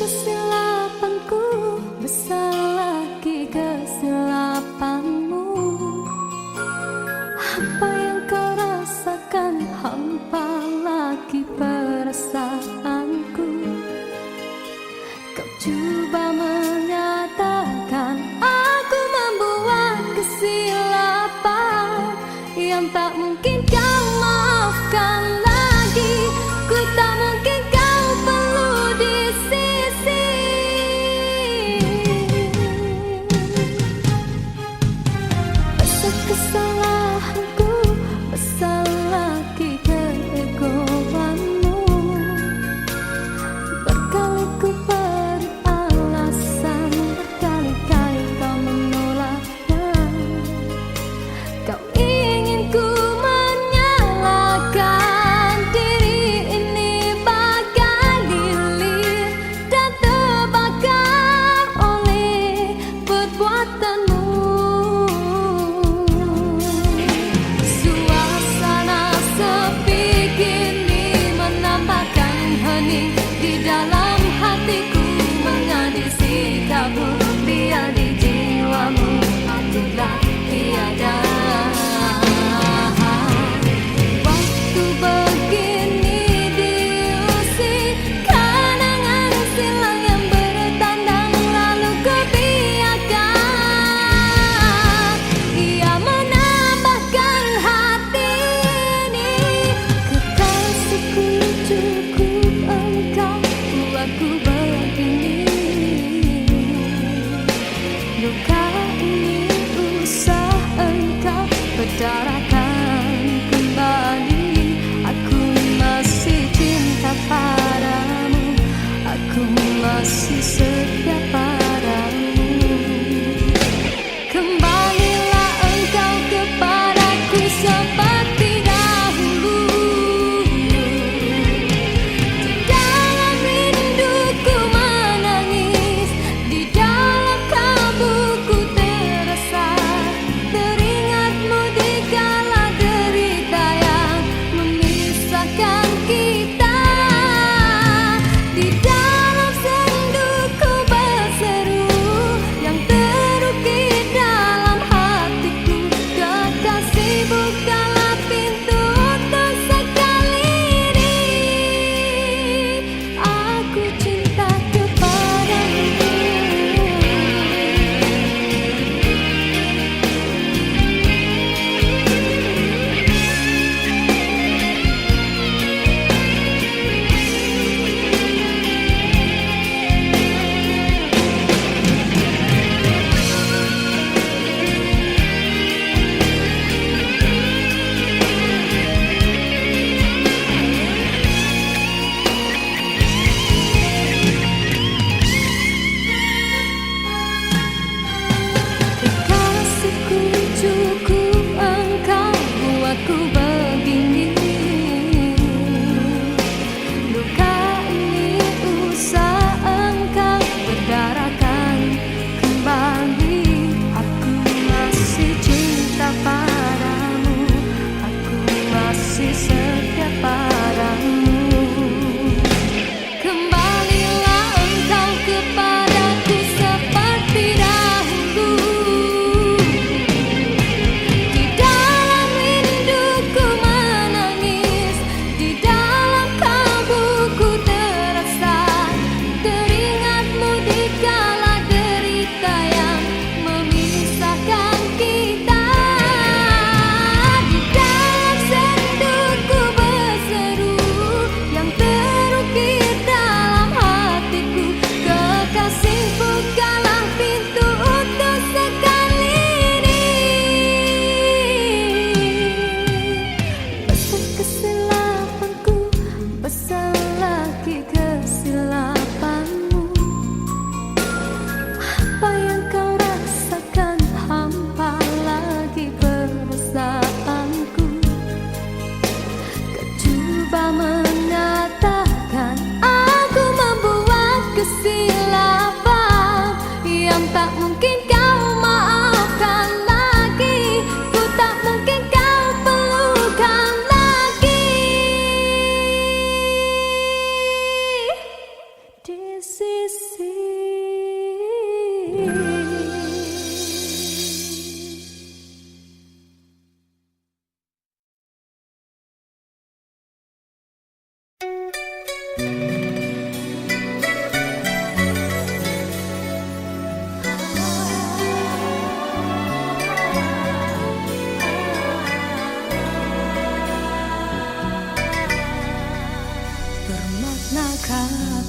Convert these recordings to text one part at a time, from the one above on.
kesilapanku, besar lagi kesilapanmu. Apa yang kau rasakan, hampa lagi perasaanku. Kau coba menyatakan aku membuat kesilapan yang tak mungkin kau maafkan lagi. Ku tak mungkin kau perlu di sisi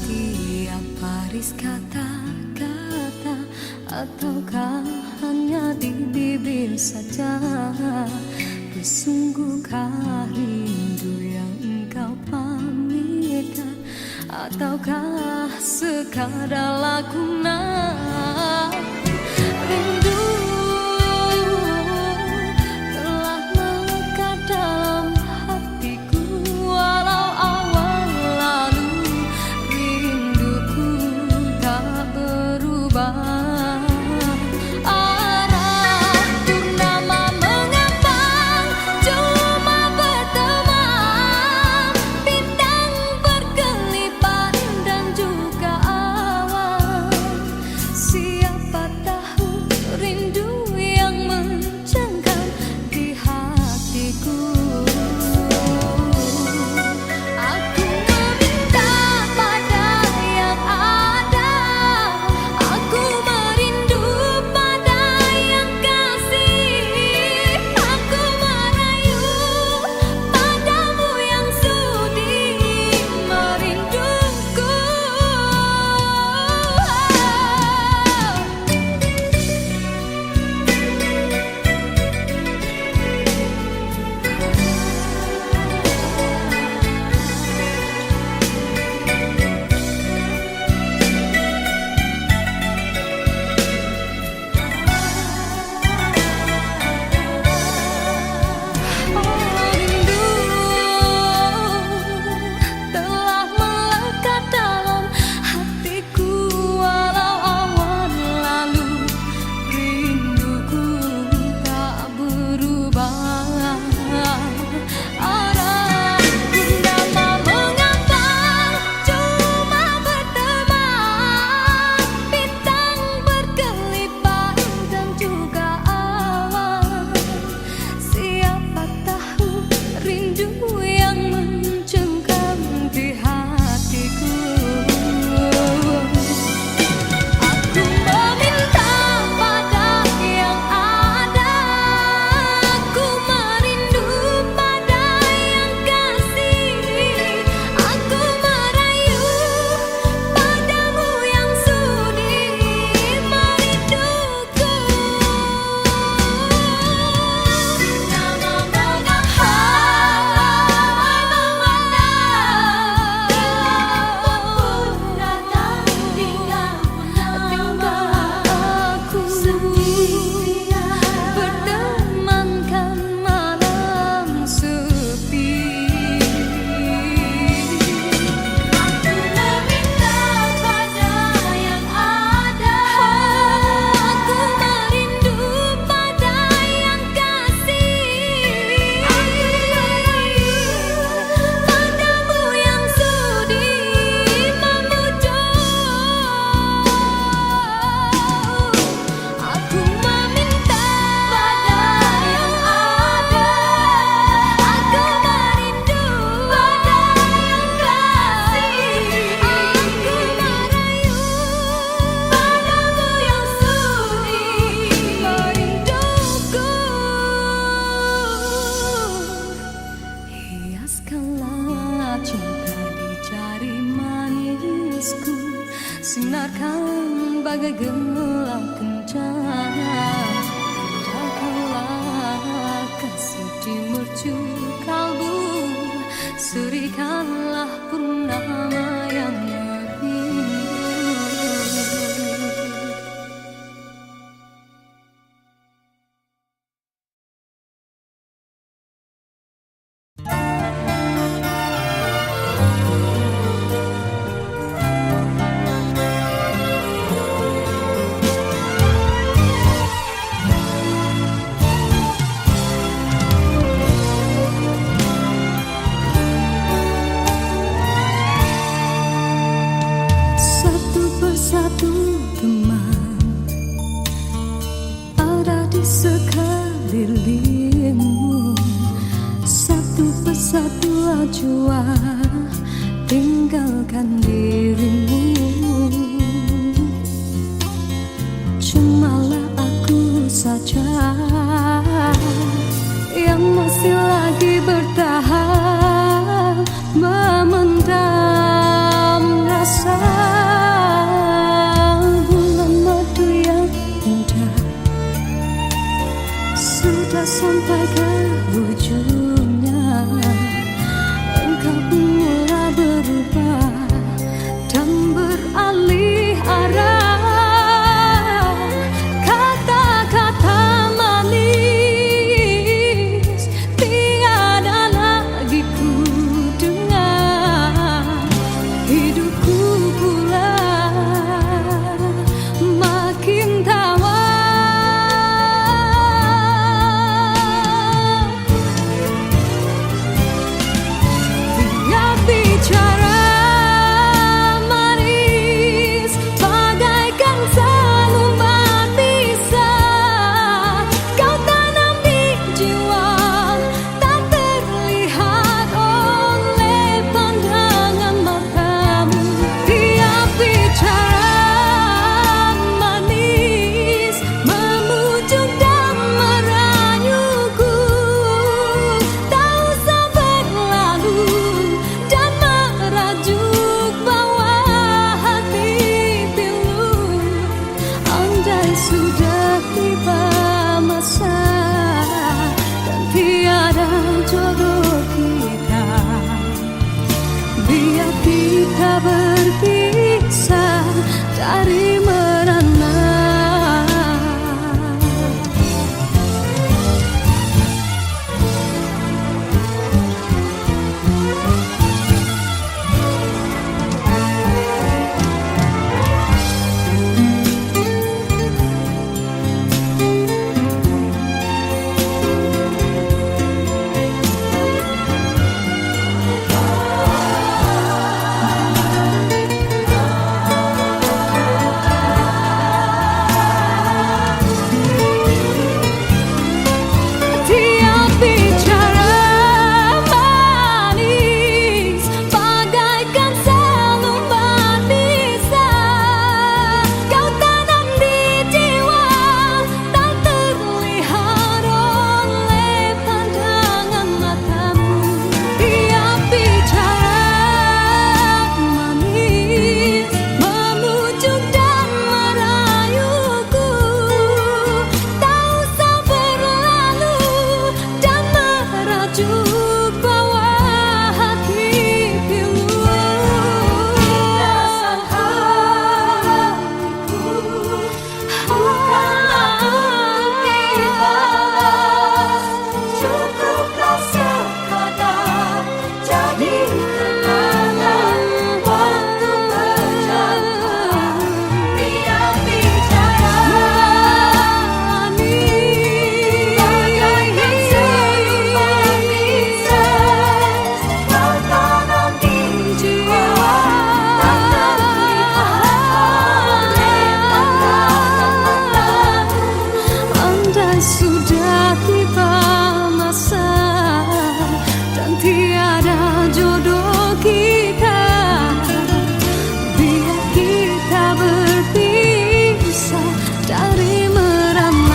setiap baris kata-kata, ataukah hanya di bibir saja? Sungguhkah rindu yang engkau pamitkan, ataukah sekadar lakonan? Rindu telah melekat dalam hatiku, walau awal lalu rinduku tak berubah. Sinarkan bagai gelang kencana, indahkanlah kasih di mercu kalbu, surikanlah purnama yang merindu. Satu teman ada di sekelilingmu, satu persatu acuan tinggalkan dirimu. Cumalah aku saja yang masih lagi bertahan memendam rasa kita berpisah dari merana. Sudah tiba masa dan tiada jodoh kita, biar kita berpisah dari merana.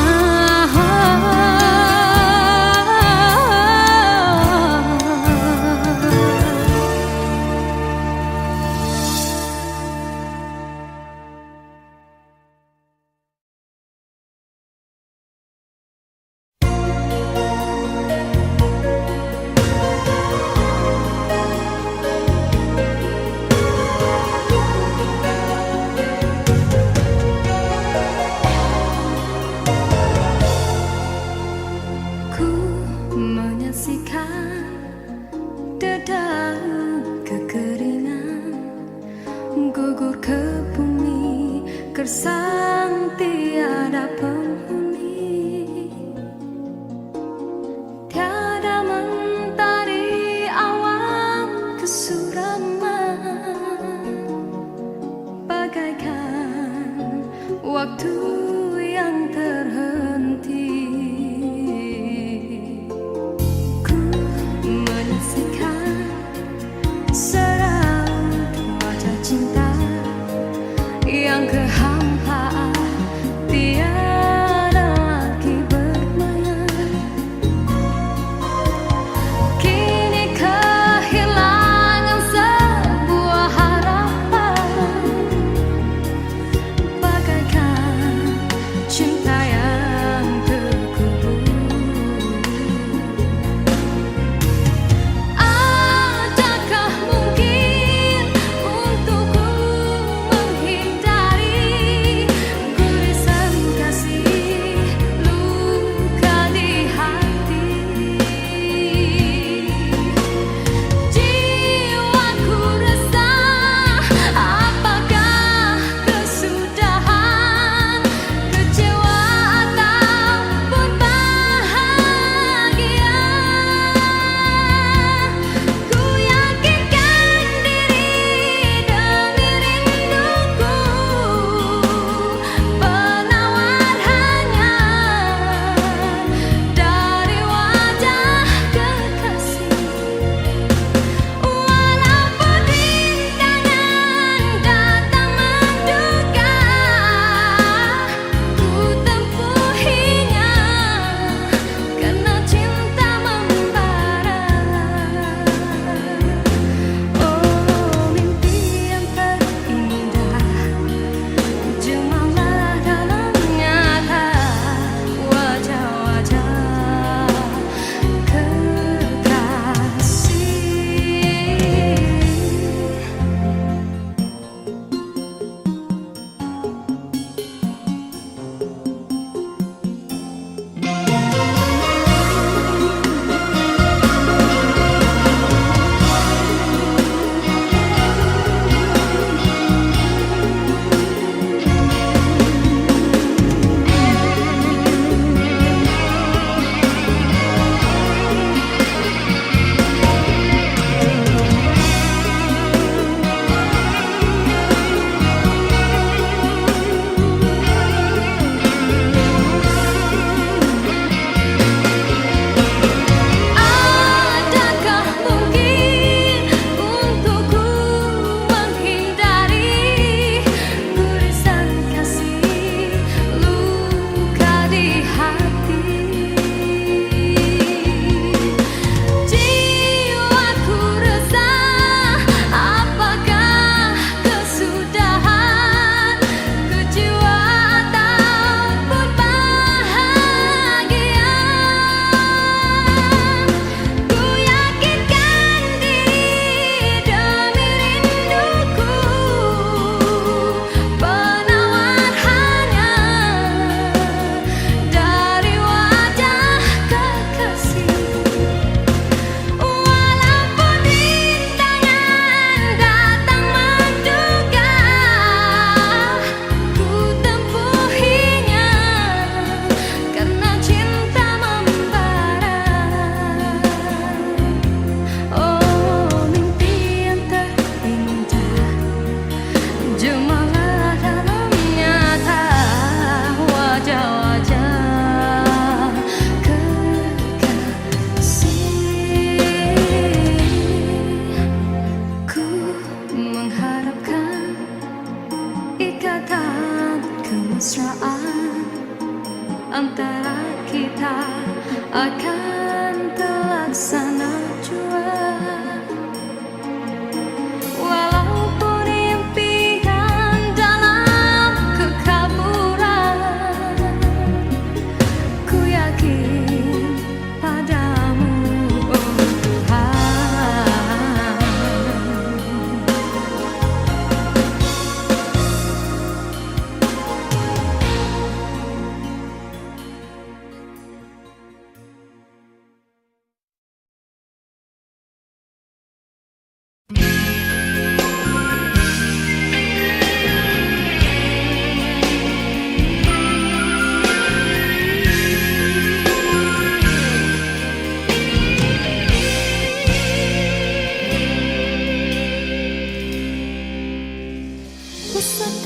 Dedaunan kekeringan gugur ke bumi, gersang tiada penghuni. Tiada mentari awan kesuraman, bagaikan waktu yang terhenti. Yang kehampaan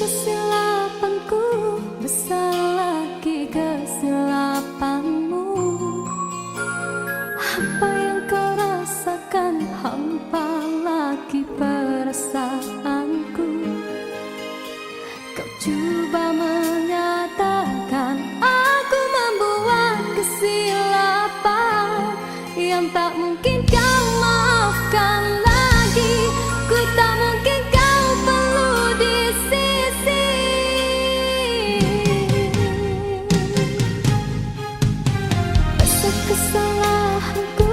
kesilapanku, besar lagi kesilapanmu. Apa yang kau rasakan, hampa lagi perasaanku. Kau coba menyatakan aku membuat kesilapan yang tak mungkin kau maafkan lagi. Ku tak mungkin kau perlu di sisi. Besar kesalahanku,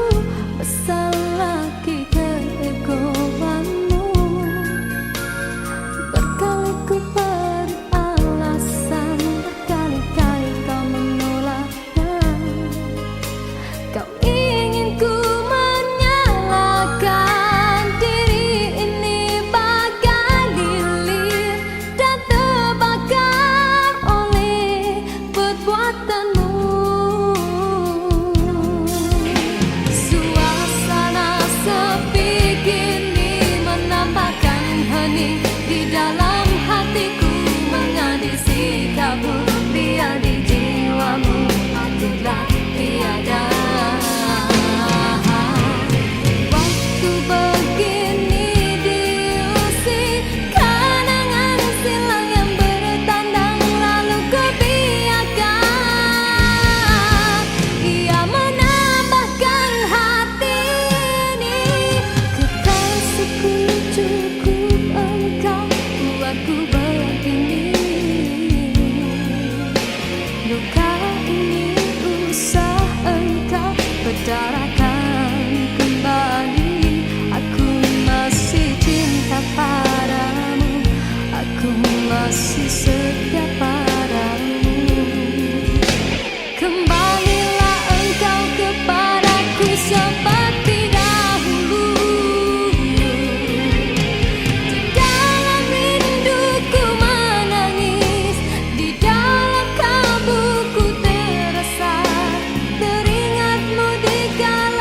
besar lagi keegoanmu. Berkali ku beri alasan, berkali-kali kau menolaknya. Kau ingin ku menyalahkan diri ini bagai lilin dan terbakar oleh perbuatanmu. Suasana sepi kini menambahkan hening di dalam hatiku, mengadil sikapmu, biar di jiwamu akulah tiada. Waktu begini diusik kenangan silam yang bertandang, lalu ku biarkan ia menambahkan hati ini. Kekasihku, cukup engkau buatku begini. Luka ini usah engkau bedarakan kembali. Aku masih cinta padamu, aku masih setia padamu. Kembalilah engkau kepadaku seperti dahulu. Di dalam rinduku menangis, di dalam kalbuku terasa, teringatmu di kala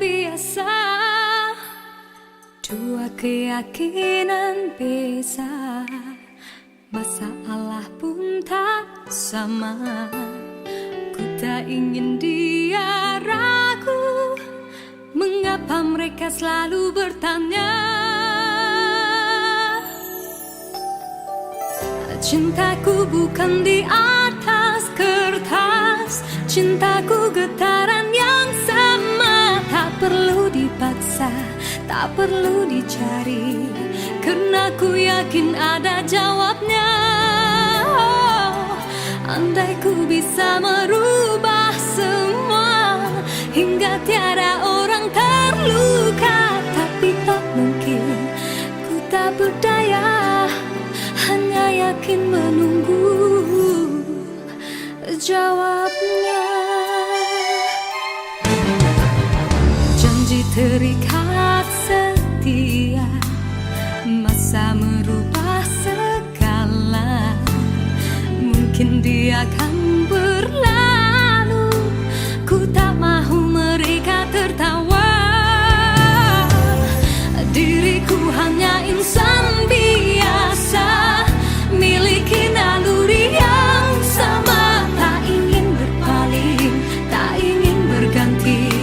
biasa, dua keyakinan beza, masalah pun tak sama. Ku tak ingin dia ragu, mengapa mereka selalu bertanya. Cintaku bukan di atas kertas, cintaku getaran yang sama. Tak perlu dipaksa, tak perlu dicari, karena ku yakin ada jawabnya. Oh, andai ku bisa merubah semua, hingga tiada orang terluka, tapi tak mungkin, ku tak berdaya, hanya yakin menunggu jawabnya. Janji terikat setia, masa merubah segala. Mungkin dia akan berlalu, ku tak mahu mereka tertawa. Diriku hanya insan biasa, miliki naluri yang sama. Tak ingin berpaling, tak ingin berganti,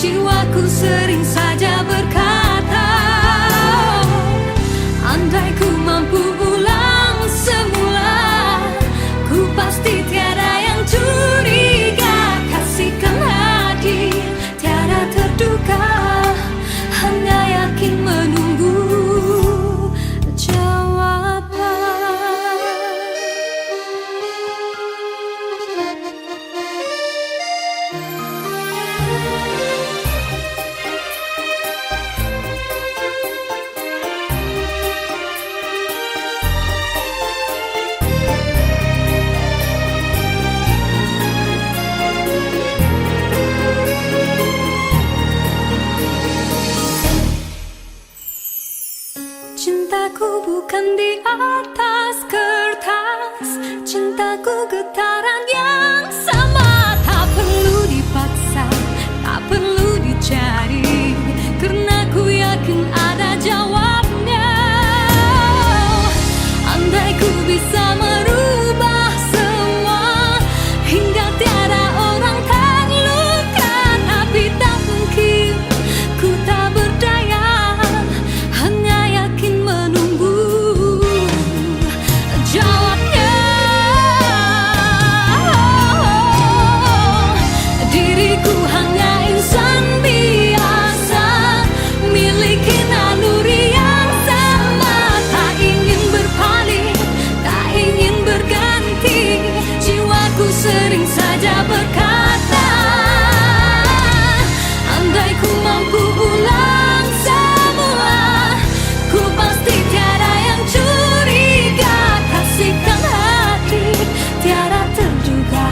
jiwaku sering saja berkata, andai ku mampu ulang semula, ku pasti tiada yang curiga. Kasihkan hati, tiada terduga, hanya yakin menunggu jawaban. Cintaku bukan di atas kertas, cintaku getaran yang sama. Tak perlu dipaksa, tak perlu dicari, karena ku yakin ada jawabnya. Andai ku bisa merubah semua, hingga tiada orang terluka, tapi tak mungkin, ku tak berdaya, hanya yakin menunggu jawabnya. Diriku hanya insan biasa, miliki naluri yang sama. Tak ingin berpaling, tak ingin berganti, jiwaku sering saja berkata, andai ku mampu ulang semula, ku pasti tiada yang curiga. Kasihkan hati, tiada terduga,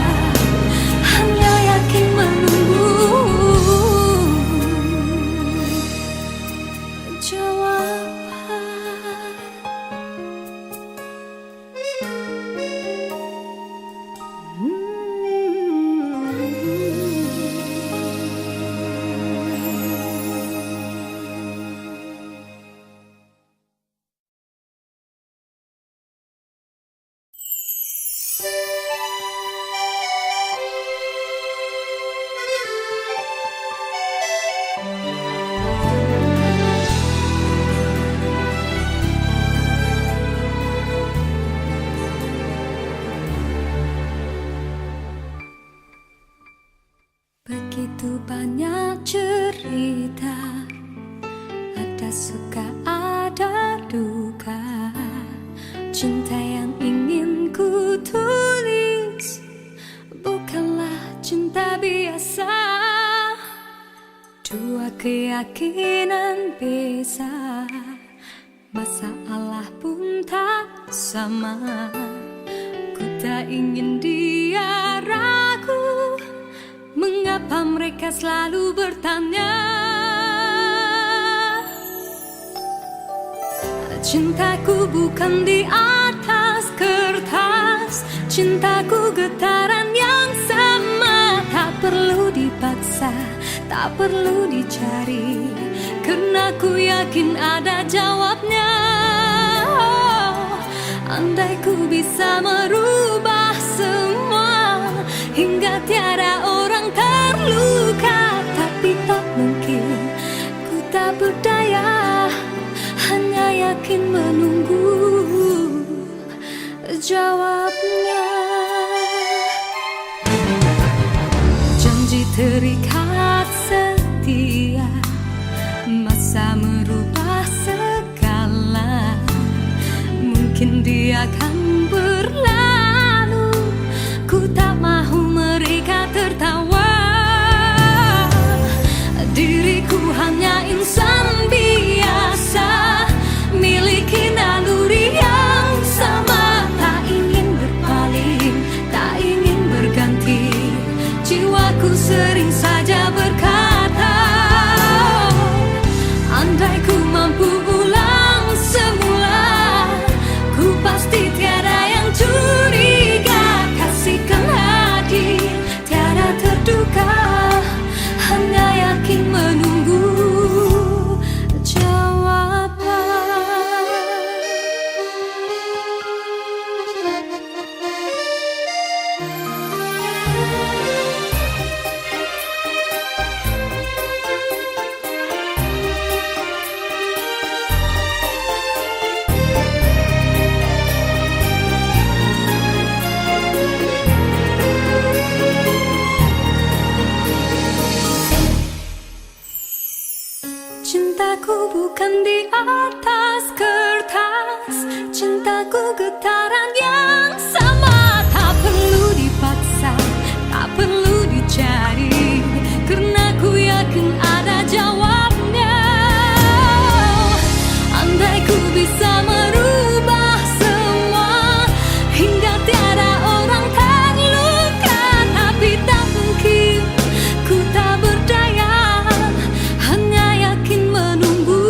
hanya yakin menunggu jawaban. Begitu banyak cerita, ada suka ada duka. Cinta yang ingin ku tulis bukanlah cinta biasa, dua keyakinan beza, masalah pun tak sama. Ku tak ingin dia ragu, mengapa mereka selalu bertanya. Cintaku bukan di atas kertas, cintaku getaran yang sama. Tak perlu dipaksa, tak tak perlu dicari, karena ku yakin ada jawabnya. Oh, andai ku bisa merubah semua hingga tiada orang terluka, tapi tak mungkin, ku tak berdaya, hanya yakin menunggu jawabnya. Janji terikat setia, masa merubah segala. Mungkin dia akan berlalu, ku tak mahu mereka tertawa. Diriku hanya insan biasa, miliki naluri yang sama. Tak ingin berpaling, tak ingin berganti. Jiwaku sering saja berkata, andai ku mampu ulang semula, ku pasti tiada yang curiga. Kasihkan hadir, tiada terduga, hanya yakin menunggu jawaban. Cintaku bukan di atas kertas, cintaku getaran yang sama. Tak perlu dipaksa, tak perlu dicari, karena ku yakin ada jawabnya. Andai ku bisa merubah semua hingga tiada orang terluka, tapi tak mungkin, ku tak berdaya, hanya yakin menunggu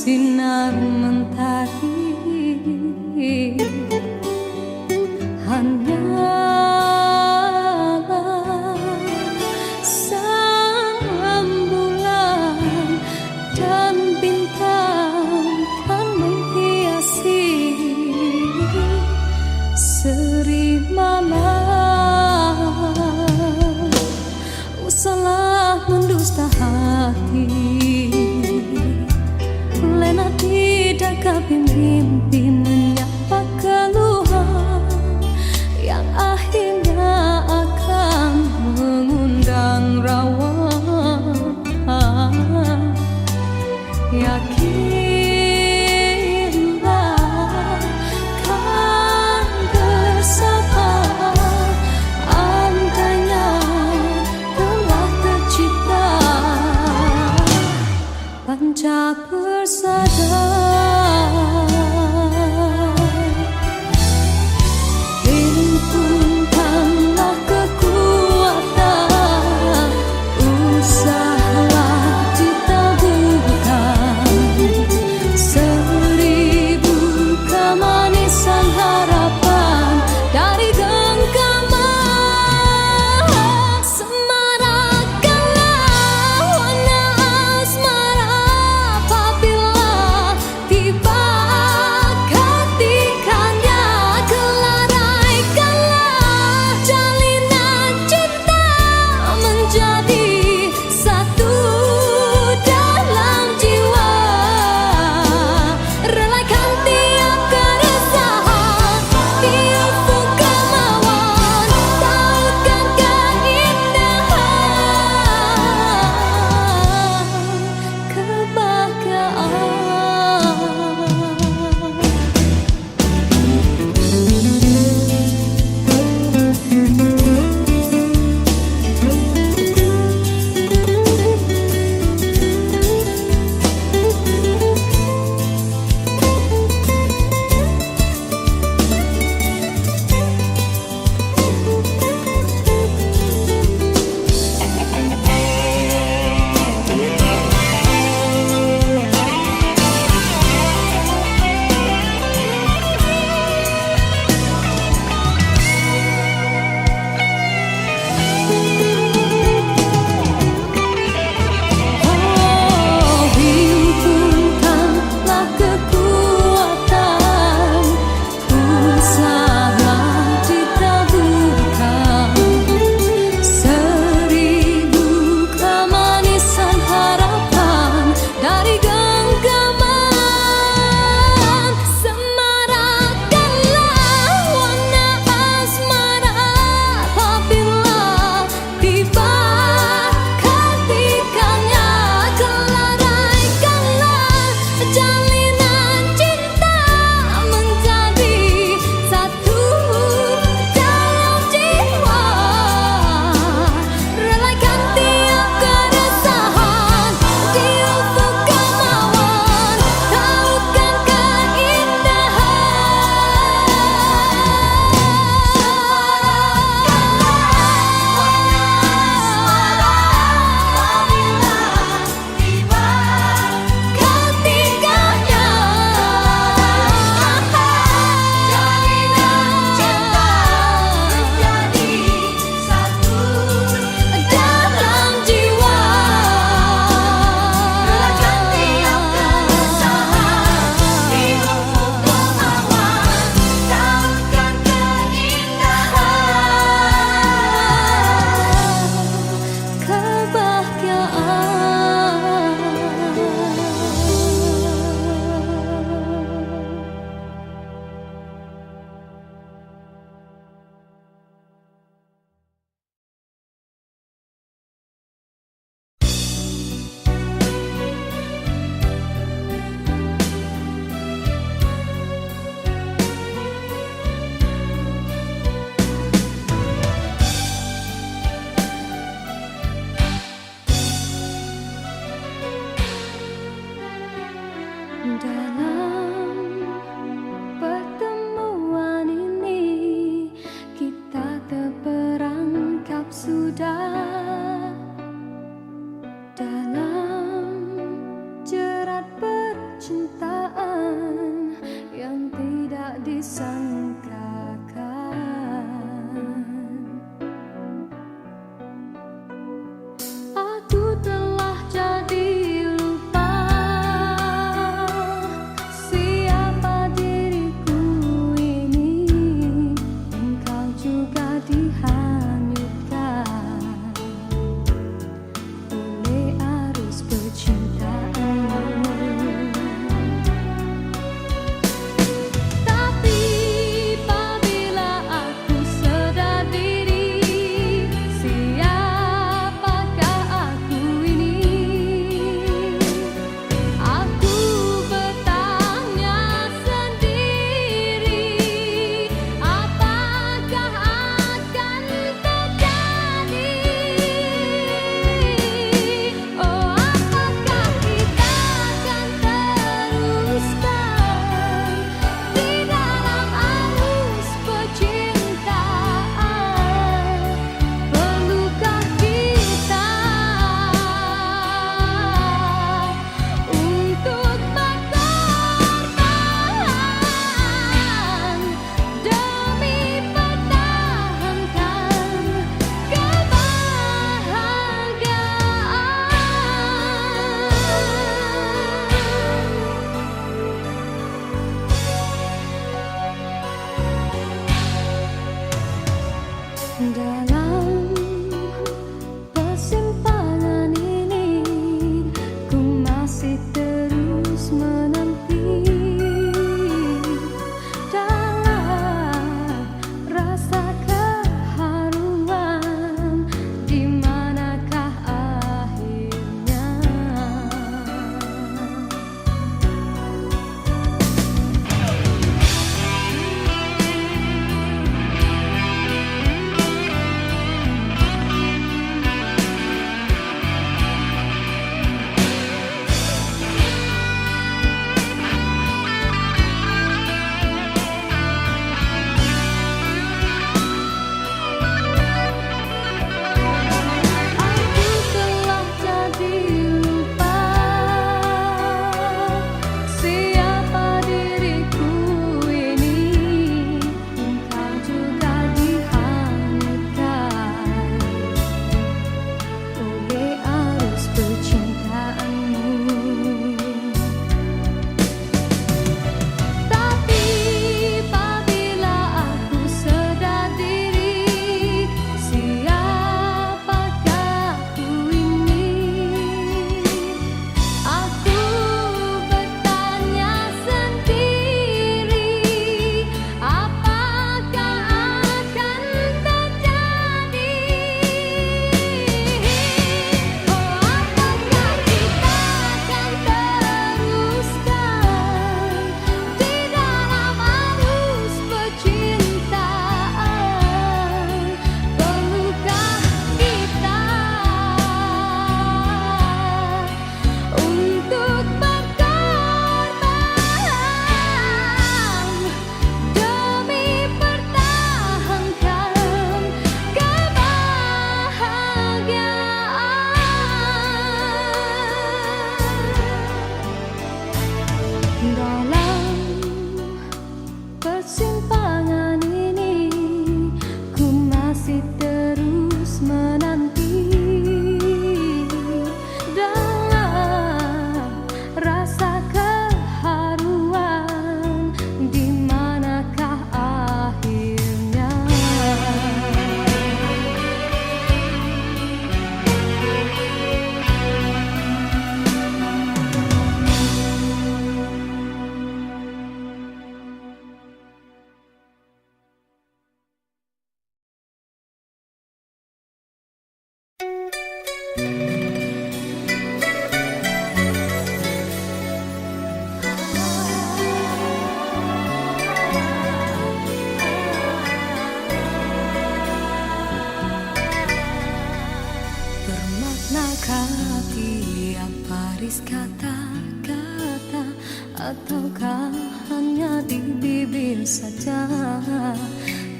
sinar mentari, hanyalah sang bulan dan bintang kan menghiasi seri malam. Usahlah mendusta hati, lena tidak kami mimpi menyapa keluhan yang akhirnya akan mengundang rawa. Yakinlah kan bersama, andainya telah tercipta panca persada. Himpunkanlah kekuatan, usahalah ditaburkan seribu kemanisan harapan dari genggaman. Semarakkanlah warna asmara apabila habis kata-kata, ataukah hanya di bibir saja?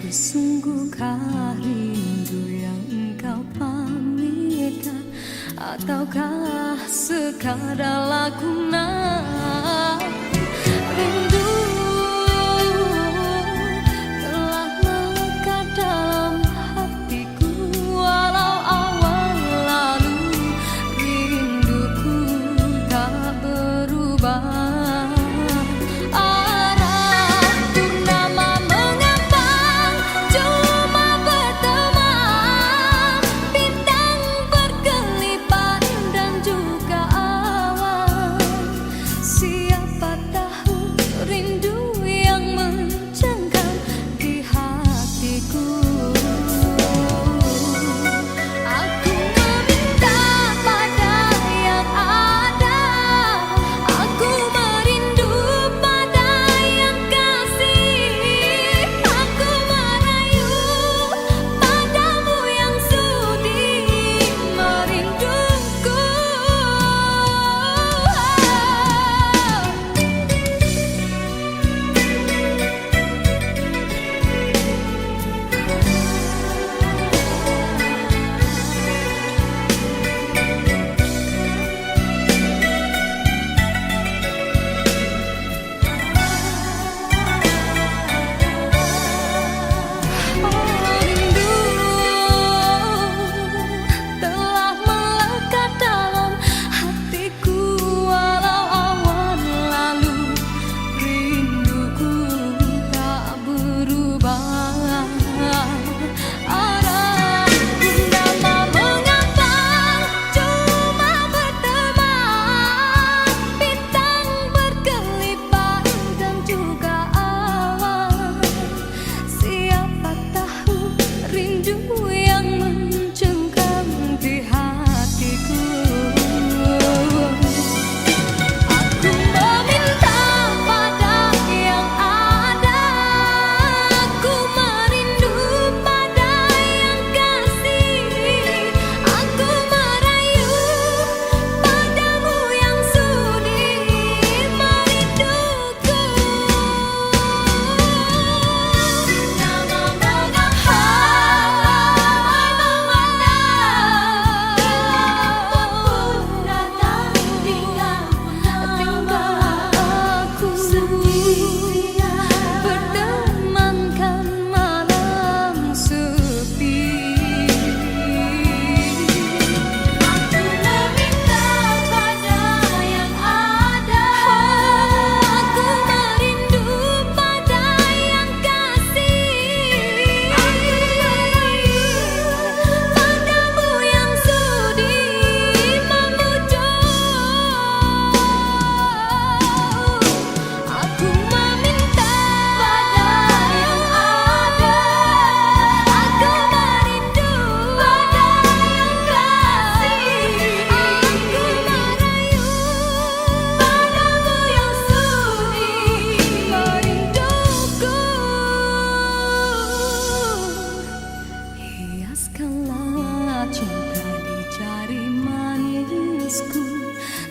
Sungguhkah rindu yang engkau pamitkan, ataukah sekadar lakonan? Rindu telah melekat dalam hatiku, walau awal lalu rinduku tak berubah.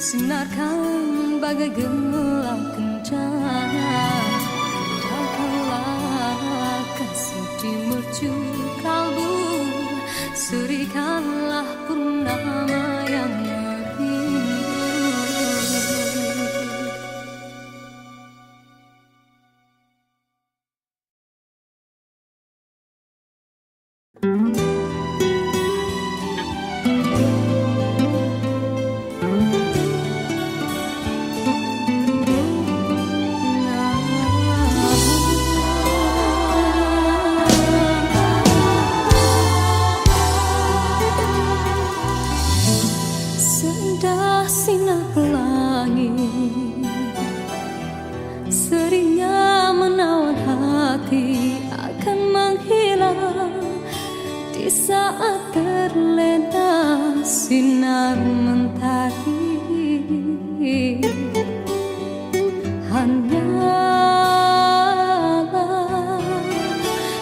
Sinarkan bagai gelang kencana, kendalkanlah kasih di mercu kalbu, serikanlah purnama yang merindu. Sinar pelangi seringnya menawan hati akan menghilang di saat terlena sinar mentari. Hanyalah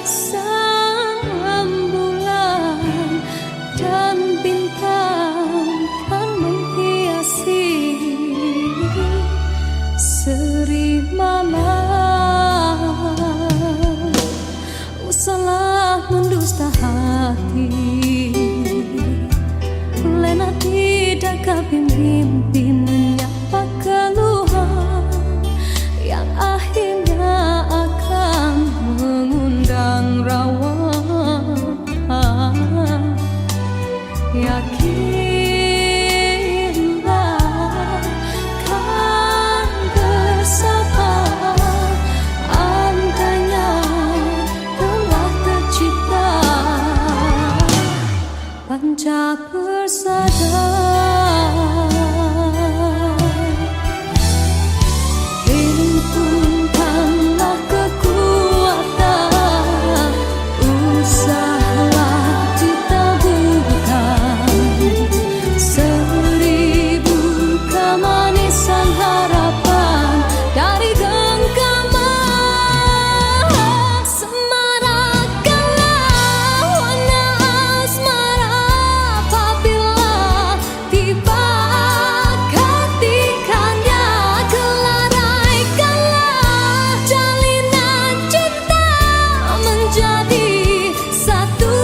sang bulan dan bintang kan menghiasi hati. Lena tidak mimpi menyapa keluhan yang akhirnya akan mengundang rawa. Yakinlah kan bersama, andainya telah tercipta panca persada. Himpunkanlah kekuatan, usahalah ditaburkan seribu kemanisan harapan dari genggaman. Semarakkanlah warna asmara apabila tiba ketikanya. Kelaraikanlah jalinan cinta menjadi satu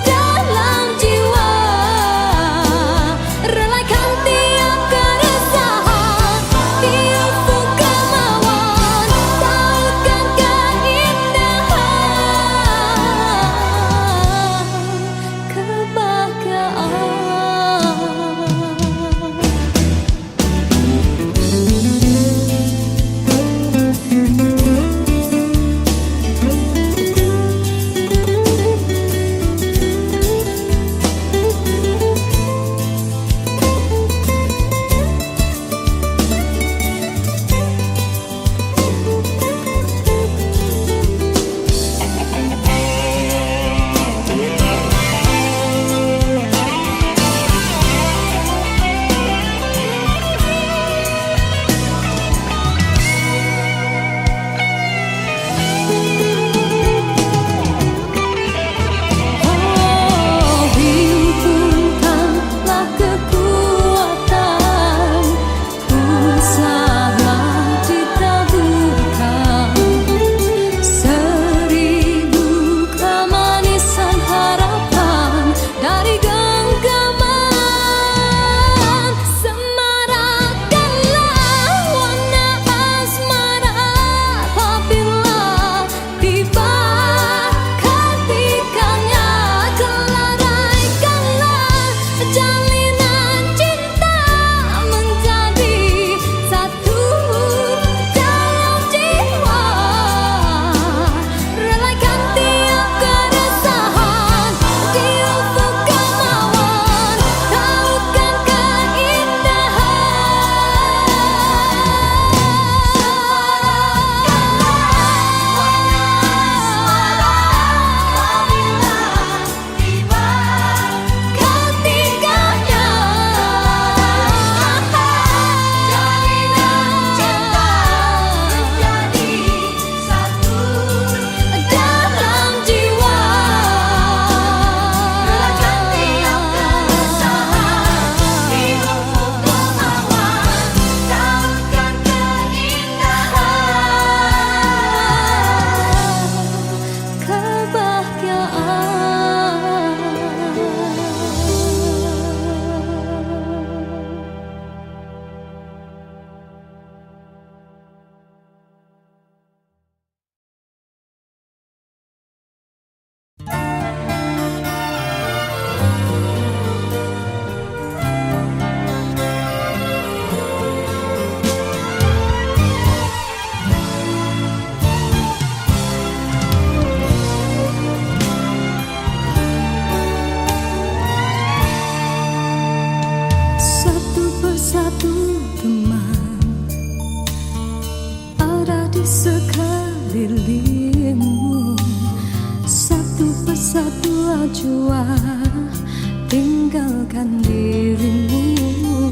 dalam jiwa. Relakan tiap keresahan, tiap kemauan, tautkan keindahan kebahagiaan. Himpunkanlah kekuatan, usahalah ditaburkan seribu kemanisan harapan dari genggaman. Semarakkanlah warna asmara apabila tiba ketikanya. Kelaraikanlah jalinan cinta menjadi satu dalam jiwa. Relakan tiap keresahan, tiap kemauan, tautkan satu persatu teman ada di sekelilingmu. Satu persatu jua tinggalkan dirimu.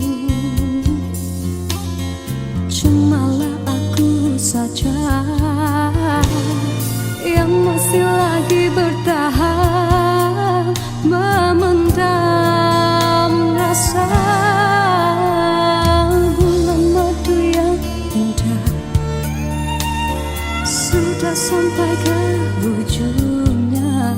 Cumalah aku saja yang masih lagi bertahan memendam rasa. Bulan madu yang indah sudah sampai ke ujungnya.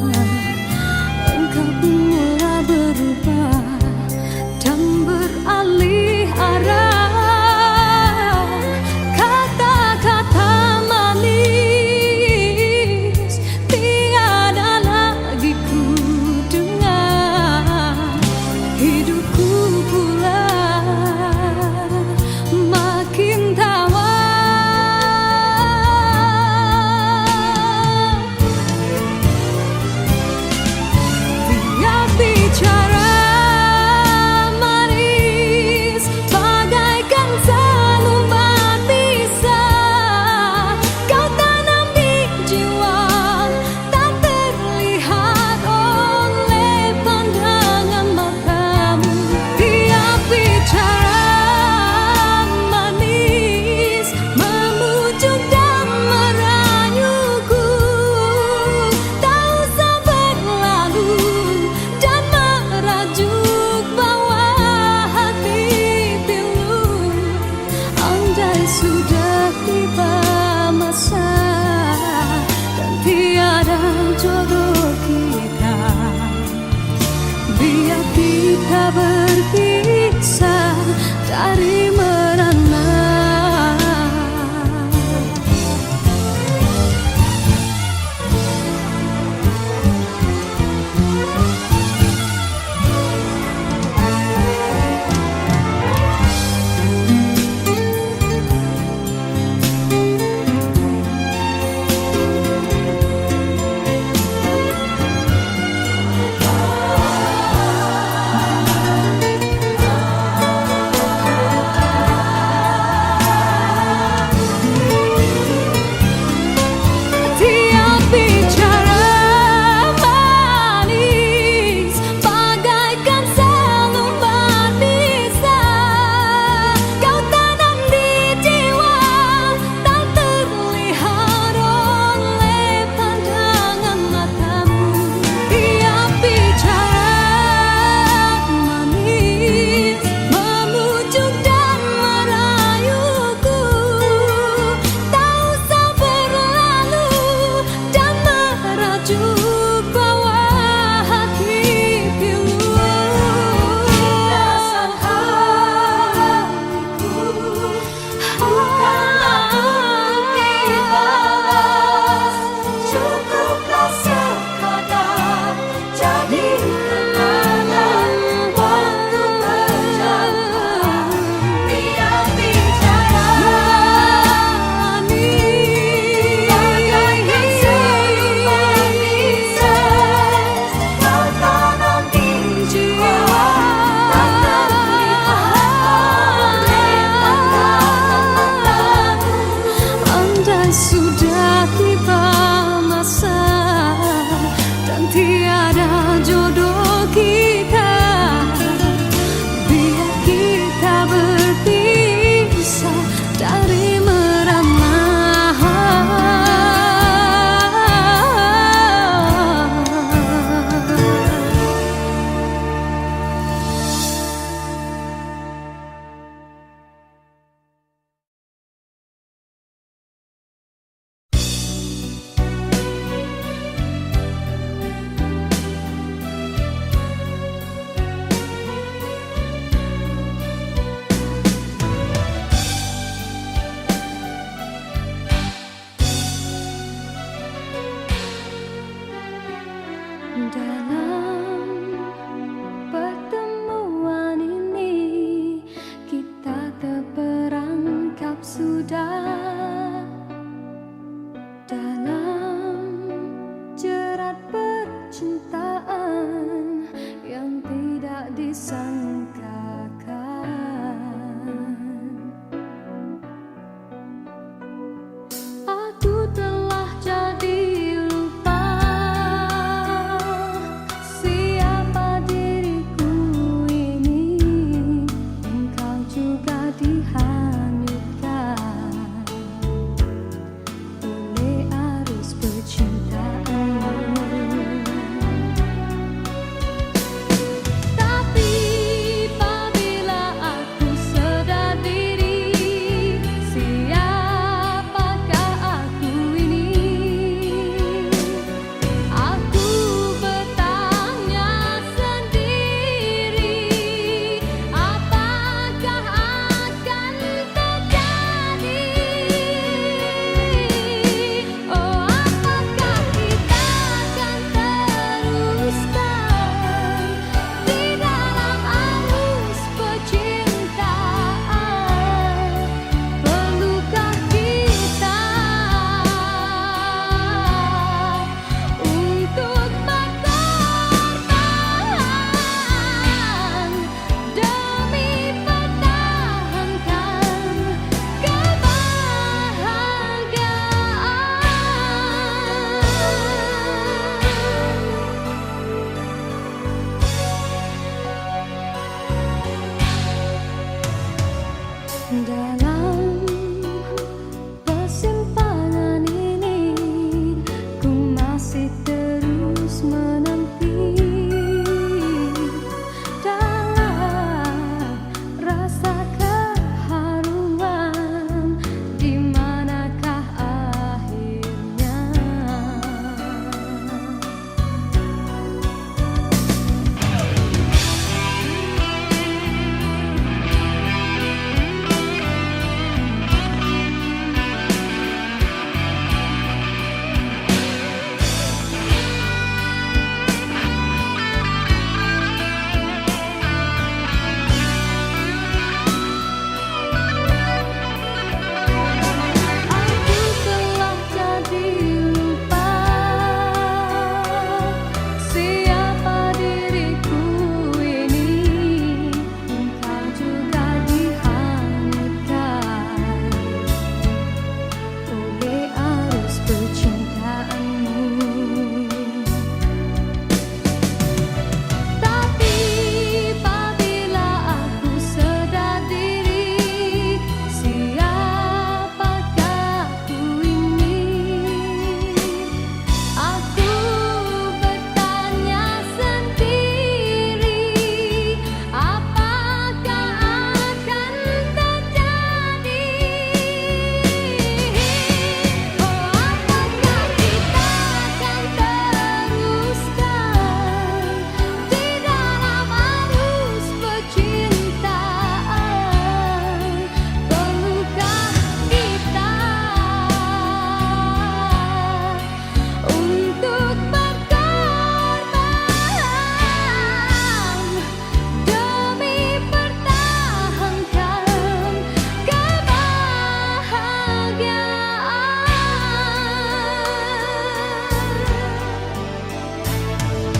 jodoh kita, biar kita berpisah dari merana. Sudah tiba masa dan tiada jodoh kita, biar kita berpisah dari merana. Dalam pertemuan ini kita terperangkap sudah dalam jerat percintaan yang tidak disangkakan. Aku telah jadi tapi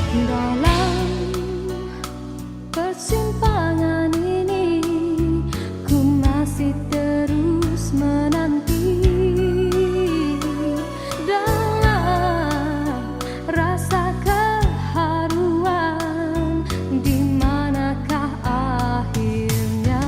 Dalam persimpangan ini ku masih terus menanti dalam rasa keharuan, di manakah akhirnya.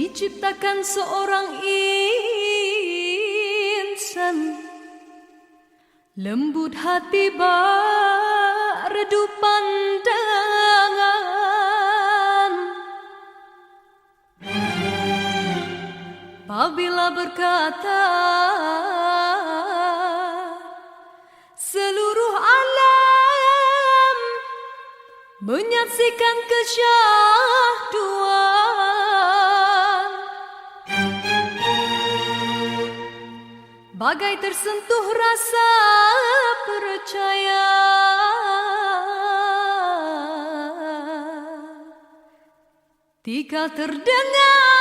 diciptakan seorang insan, lembut hati bak redup pandangan. Apabila berkata seluruh alam menyaksikan kesyahduan, bagai tersentuh rasa percaya, tika terdengar